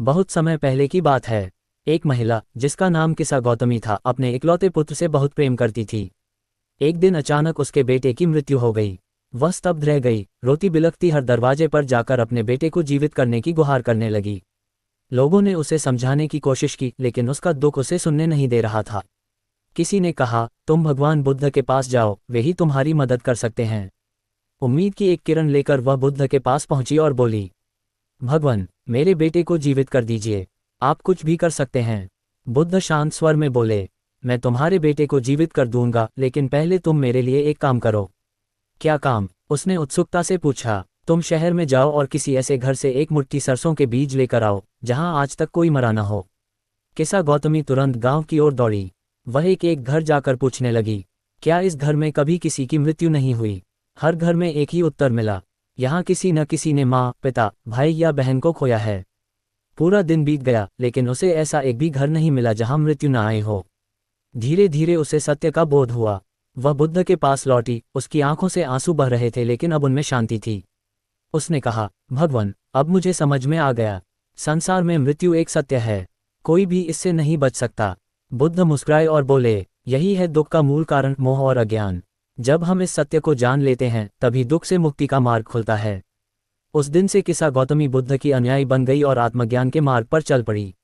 बहुत समय पहले की बात है। एक महिला जिसका नाम किसा गौतमी था अपने इकलौते पुत्र से बहुत प्रेम करती थी। एक दिन अचानक उसके बेटे की मृत्यु हो गई। वह स्तब्ध रह गई, रोती बिलखती हर दरवाजे पर जाकर अपने बेटे को जीवित करने की गुहार करने लगी। लोगों ने उसे समझाने की कोशिश की लेकिन उसका दुख उसे सुनने नहीं दे रहा था। किसी ने कहा, तुम भगवान बुद्ध के पास जाओ, वे ही तुम्हारी मदद कर सकते हैं। उम्मीद की एक किरण लेकर वह बुद्ध के पास पहुंची और बोली, भगवान, मेरे बेटे को जीवित कर दीजिए, आप कुछ भी कर सकते हैं। बुद्ध शांत स्वर में बोले, मैं तुम्हारे बेटे को जीवित कर दूंगा, लेकिन पहले तुम मेरे लिए एक काम करो। क्या काम? उसने उत्सुकता से पूछा। तुम शहर में जाओ और किसी ऐसे घर से एक मुट्ठी सरसों के बीज लेकर आओ जहां आज तक कोई मरा न हो। किसा गौतमी तुरंत गांव की ओर दौड़ी। वह एक एक घर जाकर पूछने लगी, क्या इस घर में कभी किसी की मृत्यु नहीं हुई? हर घर में एक ही उत्तर मिला, यहाँ किसी न किसी ने माँ, पिता, भाई या बहन को खोया है। पूरा दिन बीत गया लेकिन उसे ऐसा एक भी घर नहीं मिला जहां मृत्यु न आई हो। धीरे धीरे उसे सत्य का बोध हुआ। वह बुद्ध के पास लौटी, उसकी आंखों से आंसू बह रहे थे लेकिन अब उनमें शांति थी। उसने कहा, भगवान, अब मुझे समझ में आ गया। संसार में मृत्यु एक सत्य है, कोई भी इससे नहीं बच सकता। बुद्ध मुस्कुराए और बोले, यही है दुख का मूल कारण, मोह और अज्ञान। जब हम इस सत्य को जान लेते हैं तभी दुख से मुक्ति का मार्ग खुलता है। उस दिन से किसा गौतमी बुद्ध की अनुयायी बन गई और आत्मज्ञान के मार्ग पर चल पड़ी।